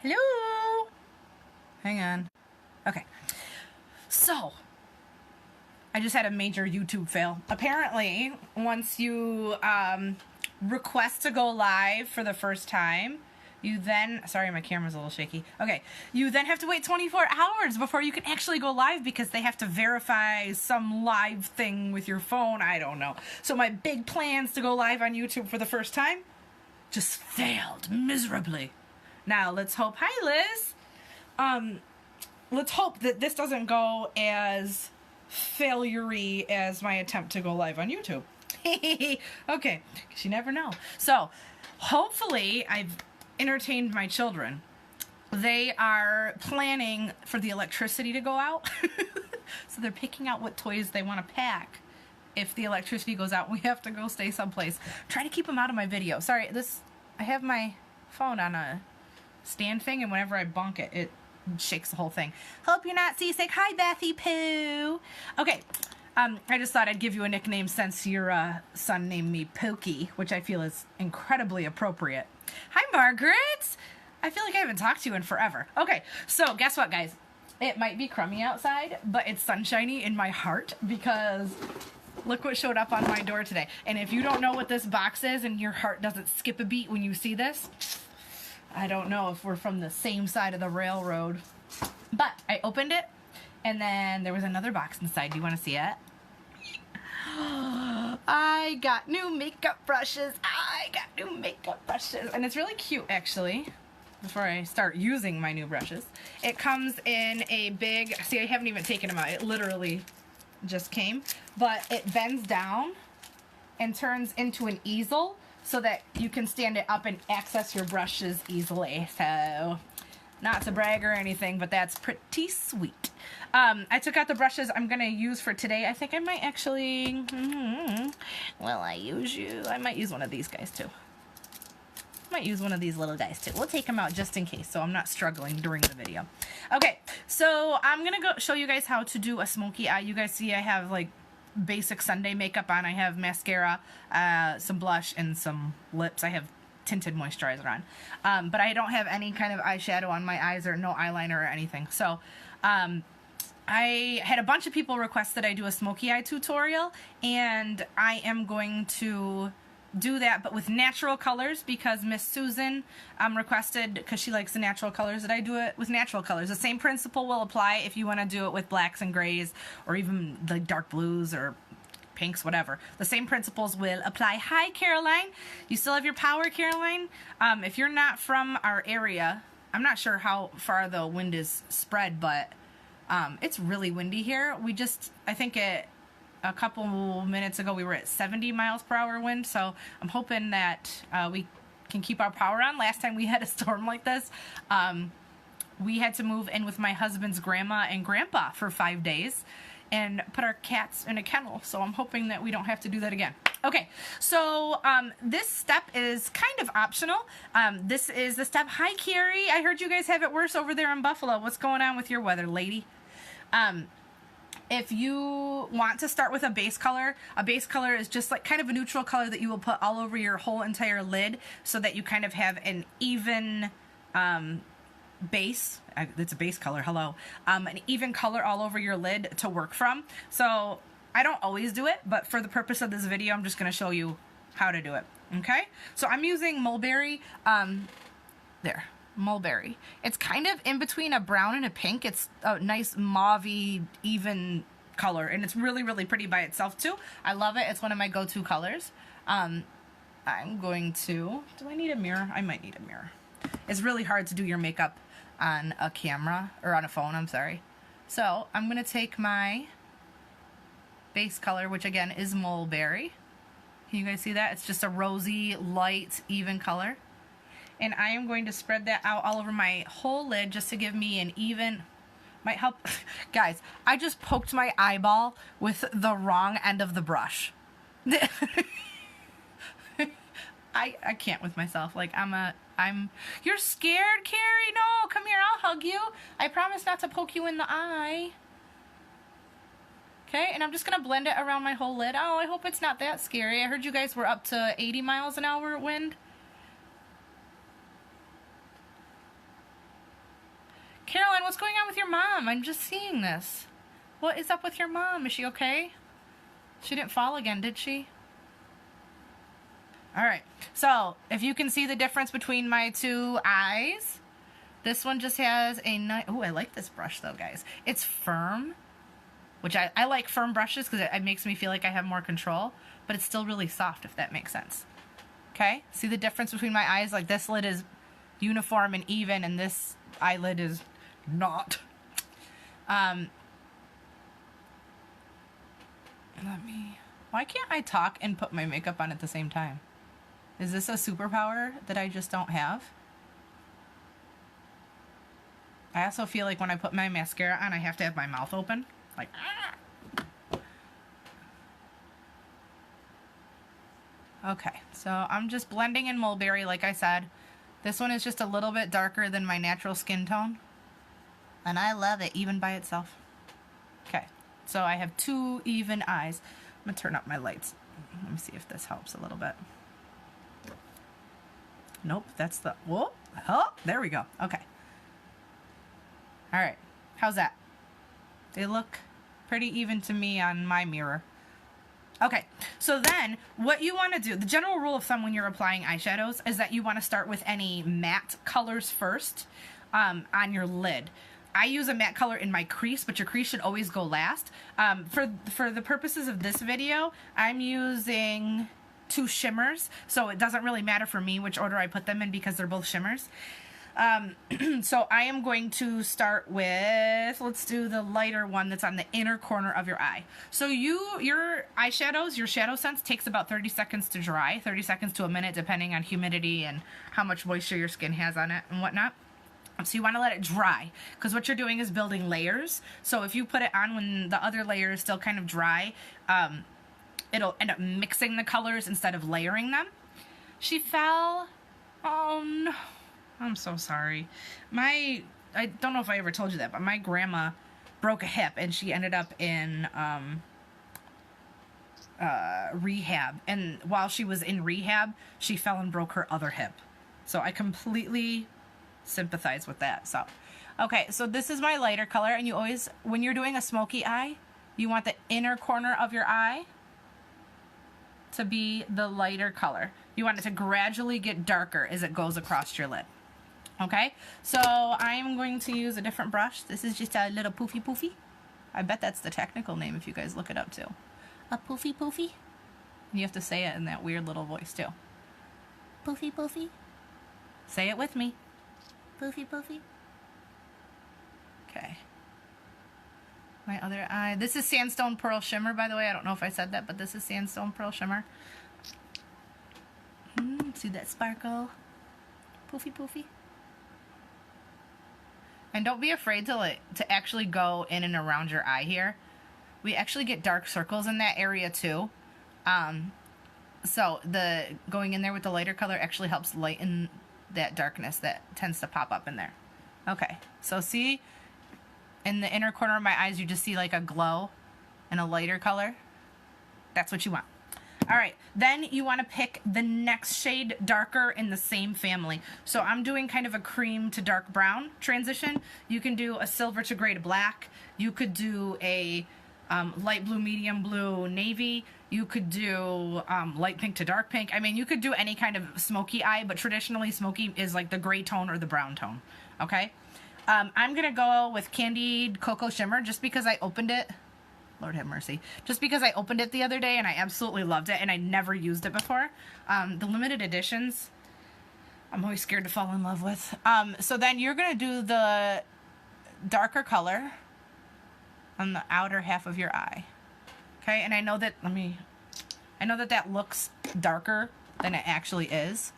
Hello? Hang on. Okay. So, I just had a major YouTube fail. Apparently, once you request to go live for the first time, you then, sorry, my camera's a little shaky. Okay, you then have to wait 24 hours before you can actually go live because they have to verify some live thing with your phone. I don't know. So my big plans to go live on YouTube for the first time just failed miserably. Now, let's hope, hi Liz. Let's hope that this doesn't go as failure-y as my attempt to go live on YouTube. Okay, because you never know. So, hopefully, I've entertained my children. They are planning for the electricity to go out. So they're picking out what toys they want to pack. If the electricity goes out, we have to go stay someplace. Try to keep them out of my video. Sorry, I have my phone on a stand thing, and whenever I bonk it, it shakes the whole thing. Hope you're not seasick. Hi, Bethy Pooh. Okay, I just thought I'd give you a nickname since your son named me Pokey, which I feel is incredibly appropriate. Hi, Margaret. I feel like I haven't talked to you in forever. Okay, so guess what, guys? It might be crummy outside, but it's sunshiny in my heart because look what showed up on my door today. And if you don't know what this box is and your heart doesn't skip a beat when you see this, I don't know if we're from the same side of the railroad. But I opened it, and then there was another box inside. Do you want to see it? I got new makeup brushes. And it's really cute, actually. Before I start using my new brushes. It comes in a big, see, I haven't even taken them out. It literally just came. But it bends down and turns into an easel so that you can stand it up and access your brushes easily. So, not to brag or anything, but that's pretty sweet. I took out the brushes I'm going to use for today. I think I might actually, I might use one of these guys too. Might use one of these little guys too. We'll take them out just in case, so I'm not struggling during the video. Okay, so I'm going to go show you guys how to do a smoky eye. You guys see I have like basic Sunday makeup on. I have mascara, some blush, and some lips. I have tinted moisturizer on. But I don't have any kind of eyeshadow on my eyes or no eyeliner or anything. So, I had a bunch of people request that I do a smoky eye tutorial, and I am going to do that, but with natural colors, because Miss Susan requested, because she likes the natural colors, that I do it with natural colors. The same principle will apply if you want to do it with blacks and grays, or even the dark blues or pinks, whatever. The same principles will apply. Hi, Caroline. You still have your power, Caroline? If you're not from our area, I'm not sure how far the wind is spread, but it's really windy here. I think a couple minutes ago we were at 70 miles per hour wind, so I'm hoping that we can keep our power on. Last time we had a storm like this, we had to move in with my husband's grandma and grandpa for 5 days and put our cats in a kennel, so I'm hoping that we don't have to do that again. Okay, so this step is kind of optional. This is the step. Hi, Carrie. I heard you guys have it worse over there in Buffalo. What's going on with your weather, lady? If you want to start with a base color is just like kind of a neutral color that you will put all over your whole entire lid so that you kind of have an even base. It's a base color, hello. An even color all over your lid to work from. So I don't always do it, but for the purpose of this video, I'm just going to show you how to do it. Okay? So I'm using mulberry. Mulberry. It's kind of in between a brown and a pink. It's a nice mauve-y, even color, and it's really, really pretty by itself too. I love it. It's one of my go-to colors. I'm going to, do I need a mirror? I might need a mirror. It's really hard to do your makeup on a camera, or on a phone, I'm sorry. So I'm going to take my base color, which again is mulberry. Can you guys see that? It's just a rosy, light, even color. And I am going to spread that out all over my whole lid just to give me an even, might help. Guys, I just poked my eyeball with the wrong end of the brush. I can't with myself. Like, you're scared, Carrie? No, come here, I'll hug you. I promise not to poke you in the eye. Okay, and I'm just going to blend it around my whole lid. Oh, I hope it's not that scary. I heard you guys were up to 80 miles an hour wind. what's going on with your mom? I'm just seeing this. What is up with your mom? Is she okay? She didn't fall again, did she? All right. So, if you can see the difference between my two eyes, this one just has a nice... Oh, I like this brush, though, guys. It's firm, which I like firm brushes because it makes me feel like I have more control, but it's still really soft, if that makes sense. Okay? See the difference between my eyes? Like, this lid is uniform and even, and this eyelid is not. Why can't I talk and put my makeup on at the same time? Is this a superpower that I just don't have? I also feel like when I put my mascara on, I have to have my mouth open. Like, ah! Okay, so I'm just blending in Mulberry, like I said. This one is just a little bit darker than my natural skin tone. And I love it, even by itself. Okay, so I have two even eyes. I'm going to turn up my lights. Let me see if this helps a little bit. Nope, that's the... Whoa! Oh, there we go. Okay. All right. How's that? They look pretty even to me on my mirror. Okay, so then what you want to do, the general rule of thumb when you're applying eyeshadows is that you want to start with any matte colors first on your lid. I use a matte color in my crease, but your crease should always go last. For the purposes of this video, I'm using two shimmers, so it doesn't really matter for me which order I put them in because they're both shimmers. So I am going to start with, let's do the lighter one that's on the inner corner of your eye. So your eyeshadows, your shadow sense takes about 30 seconds to dry, 30 seconds to a minute depending on humidity and how much moisture your skin has on it and whatnot. So you want to let it dry because what you're doing is building layers. So if you put it on when the other layer is still kind of dry, it'll end up mixing the colors instead of layering them. She fell. Oh no. I'm so sorry. I don't know if I ever told you that, but my grandma broke a hip and she ended up in rehab. And while she was in rehab, she fell and broke her other hip. So I completely sympathize with that. So, okay, so this is my lighter color, and you always, when you're doing a smoky eye, you want the inner corner of your eye to be the lighter color. You want it to gradually get darker as it goes across your lid. Okay, so I'm going to use a different brush. This is just a little poofy. I bet that's the technical name if you guys look it up too. A poofy. And you have to say it in that weird little voice too. Poofy. Say it with me. Poofy. Okay. My other eye. This is Sandstone Pearl Shimmer, by the way. I don't know if I said that, but this is Sandstone Pearl Shimmer. See that sparkle? Poofy. And don't be afraid to actually go in and around your eye here. We actually get dark circles in that area too. So the going in there with the lighter color actually helps lighten that darkness that tends to pop up in there. Okay, so see in the inner corner of my eyes, you just see like a glow in a lighter color. That's what you want. All right, then you want to pick the next shade darker in the same family. So I'm doing kind of a cream to dark brown transition. You can do a silver to gray to black. You could do a light blue, medium blue, navy. You could do light pink to dark pink. I mean, you could do any kind of smoky eye, but traditionally smoky is like the gray tone or the brown tone, okay? I'm going to go with Candied Cocoa Shimmer just because I opened it. Lord have mercy. Just because I opened it the other day and I absolutely loved it and I never used it before. The limited editions, I'm always scared to fall in love with. So then you're going to do the darker color on the outer half of your eye. Okay, and I know that, that looks darker than it actually is.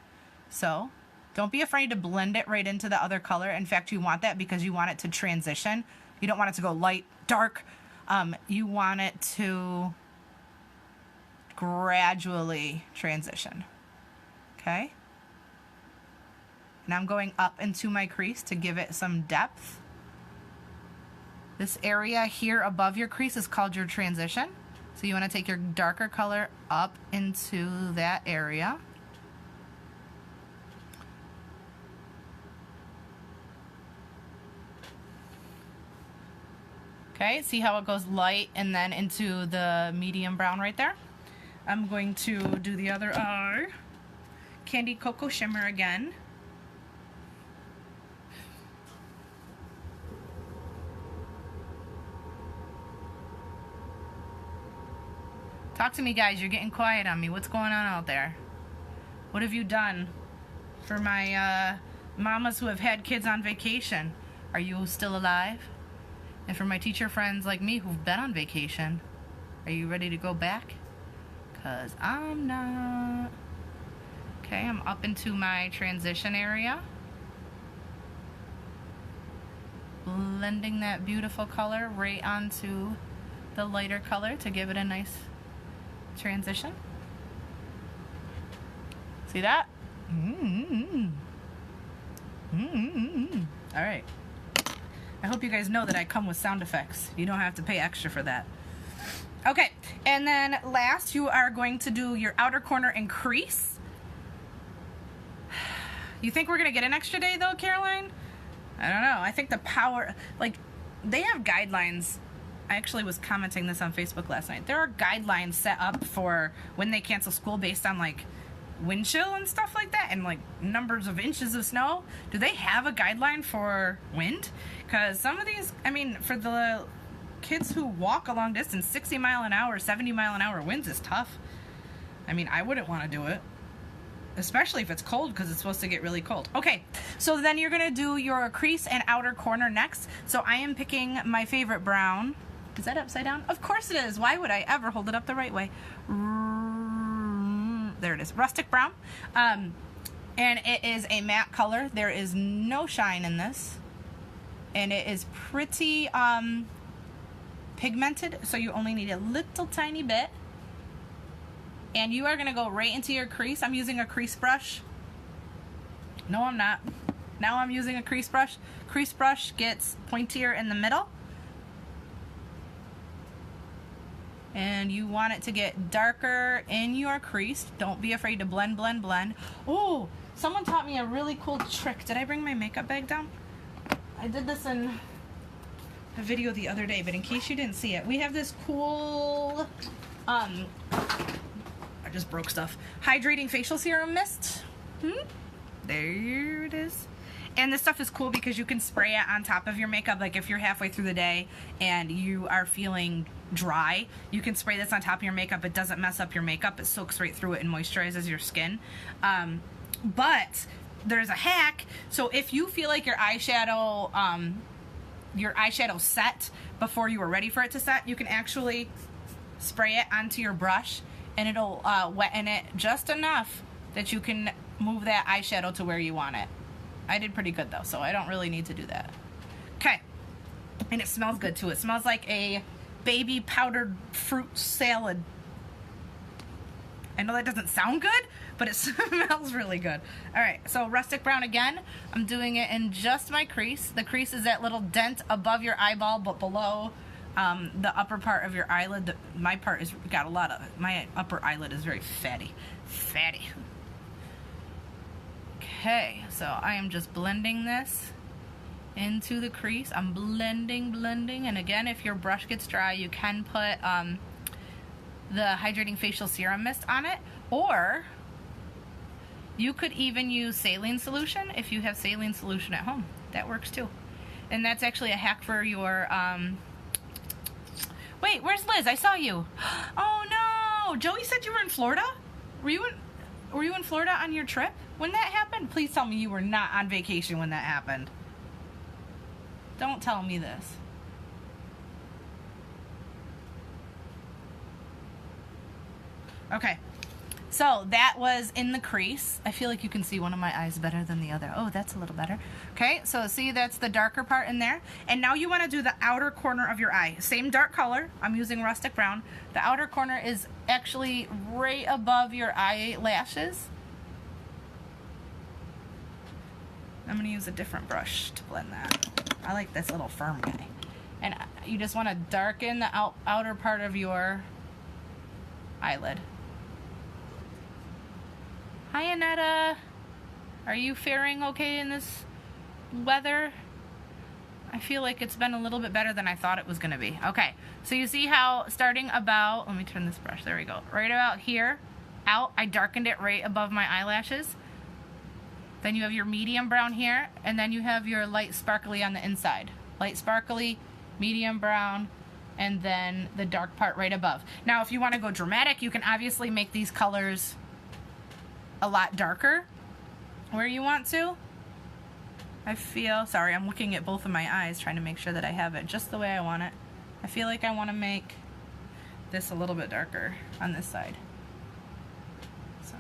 So don't be afraid to blend it right into the other color. In fact, you want that because you want it to transition. You don't want it to go light, dark. You want it to gradually transition. Okay? And I'm going up into my crease to give it some depth. This area here above your crease is called your transition. So you want to take your darker color up into that area. Okay, see how it goes light and then into the medium brown right there? I'm going to do the other eye. Candy Cocoa Shimmer again. Talk to me, guys. You're getting quiet on me. What's going on out there? What have you done for my mamas who have had kids on vacation? Are you still alive? And for my teacher friends like me who've been on vacation, are you ready to go back? Because I'm not. Okay, I'm up into my transition area. Blending that beautiful color right onto the lighter color to give it a nice transition. See that? All right. I hope you guys know that I come with sound effects. You don't have to pay extra for that. Okay, and then last you are going to do your outer corner and crease. You think we're gonna get an extra day though, Caroline? I don't know. I think the power, like, they have guidelines. I actually was commenting this on Facebook last night. There are guidelines set up for when they cancel school based on like wind chill and stuff like that and like numbers of inches of snow. Do they have a guideline for wind? Because some of these, I mean, for the kids who walk a long distance, 60 mile an hour, 70 mile an hour winds is tough. I mean, I wouldn't want to do it, especially if it's cold, because it's supposed to get really cold. Okay, so then you're gonna do your crease and outer corner next. So I am picking my favorite brown. Is that upside down? Of course it is. Why would I ever hold it up the right way? There it is, rustic brown. And it is a matte color. There is no shine in this. And it is pretty pigmented, so you only need a little tiny bit. And you are gonna go right into your crease. I'm using a crease brush. No, I'm not. Now I'm using a crease brush. Crease brush gets pointier in the middle. And you want it to get darker in your crease. Don't be afraid to blend, blend, blend. Oh, someone taught me a really cool trick. Did I bring my makeup bag down? I did this in a video the other day, but in case you didn't see it, we have this cool, I just broke stuff, hydrating facial serum mist. There it is. And this stuff is cool because you can spray it on top of your makeup. Like if you're halfway through the day and you are feeling dry, you can spray this on top of your makeup. It doesn't mess up your makeup. It soaks right through it and moisturizes your skin. But there's a hack. So if you feel like your eyeshadow set before you were ready for it to set, you can actually spray it onto your brush and it'll wetten it just enough that you can move that eyeshadow to where you want it. I did pretty good though, so I don't really need to do that. Okay, and it smells good too. It smells like a baby powdered fruit salad. I know that doesn't sound good, but it smells really good. All right, so rustic brown again. I'm doing it in just my crease. The crease is that little dent above your eyeball, but below the upper part of your eyelid. My part is got a lot of, my upper eyelid is very fatty. Okay, so I am just blending this into the crease. I'm blending, and again, if your brush gets dry, you can put the hydrating facial serum mist on it, or you could even use saline solution if you have saline solution at home. That works too. And that's actually a hack for your, wait, where's Liz? I saw you. Oh no, Joey said you were in Florida? Were you in Florida on your trip when that happened? Please tell me you were not on vacation when that happened. Don't tell me this. Okay, so that was in the crease. I feel like you can see one of my eyes better than the other. Oh, that's a little better. Okay, so see, that's the darker part in there. And now you want to do the outer corner of your eye. Same dark color. I'm using rustic brown. The outer corner is actually right above your eyelashes. I'm going to use a different brush to blend that. I like this little firm guy. And you just want to darken the outer part of your eyelid. Hi, Annetta. Are you faring okay in this weather? I feel like it's been a little bit better than I thought it was going to be. Okay, so you see how starting about, let me turn this brush, there we go. Right about here, out, I darkened it right above my eyelashes. Then you have your medium brown here, and then you have your light sparkly on the inside. Light sparkly, medium brown, and then the dark part right above. Now, if you want to go dramatic, you can obviously make these colors a lot darker where you want to. I feel, sorry, I'm looking at both of my eyes trying to make sure that I have it just the way I want it. I feel like I want to make this a little bit darker on this side. So,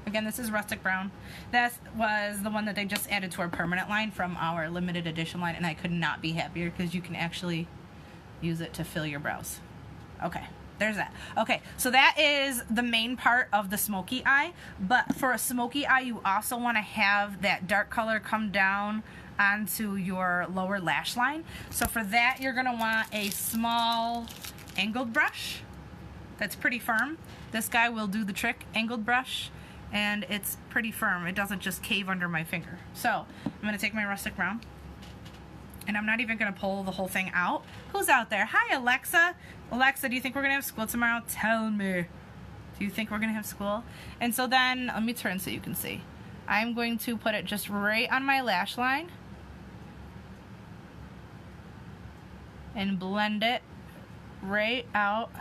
again, this is rustic brown. That was the one that they just added to our permanent line from our limited edition line, and I could not be happier because you can actually use it to fill your brows. Okay. There's that. Okay, so that is the main part of the smoky eye, but for a smoky eye, you also want to have that dark color come down onto your lower lash line. So for that, you're going to want a small angled brush that's pretty firm. This guy will do the trick, angled brush, and it's pretty firm. It doesn't just cave under my finger. So I'm going to take my rustic brown, and I'm not even going to pull the whole thing out. Who's out there? Hi, Alexa. Alexa, do you think we're going to have school tomorrow? Tell me. Do you think we're going to have school? And so then, let me turn so you can see. I'm going to put it just right on my lash line and blend it right out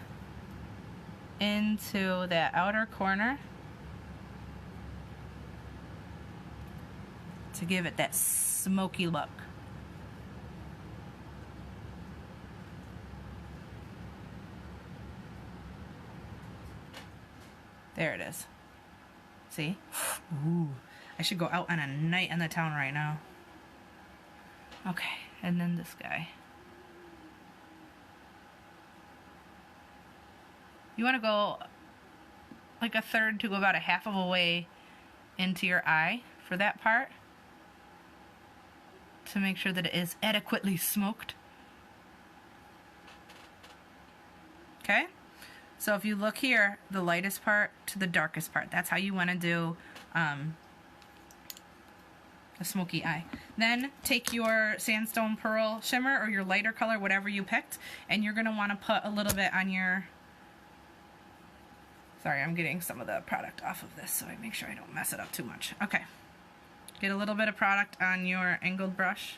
into that outer corner to give it that smoky look. There it is. See? Ooh, I should go out on a night in the town right now. Okay, and then this guy. You want to go like a third to about a half of a way into your eye for that part to make sure that it is adequately smoked. Okay? So if you look here, the lightest part to the darkest part, that's how you want to do a smoky eye. Then take your sandstone pearl shimmer or your lighter color, whatever you picked, and you're going to want to put a little bit on your, sorry, I'm getting some of the product off of this so I make sure I don't mess it up too much. Okay, get a little bit of product on your angled brush.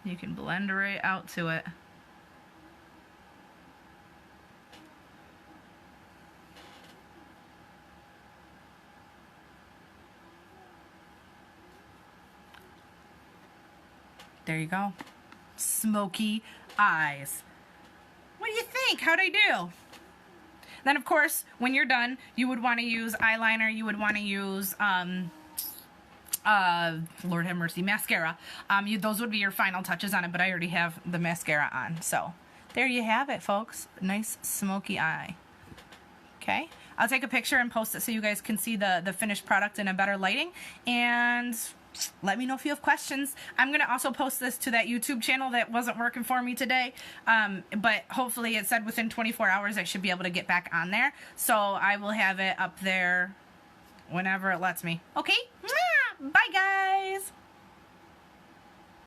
You can blend right out to it. There you go. Smoky eyes. What do you think? How'd I do? Then, of course, when you're done, you would want to use eyeliner. You would want to use Lord have mercy, mascara. Those would be your final touches on it, but I already have the mascara on. So there you have it, folks. Nice smoky eye. Okay, I'll take a picture and post it so you guys can see the finished product in a better lighting, and let me know if you have questions. I'm going to also post this to that YouTube channel that wasn't working for me today, but hopefully it said within 24 hours I should be able to get back on there, so I will have it up there whenever it lets me. Okay? Bye, guys!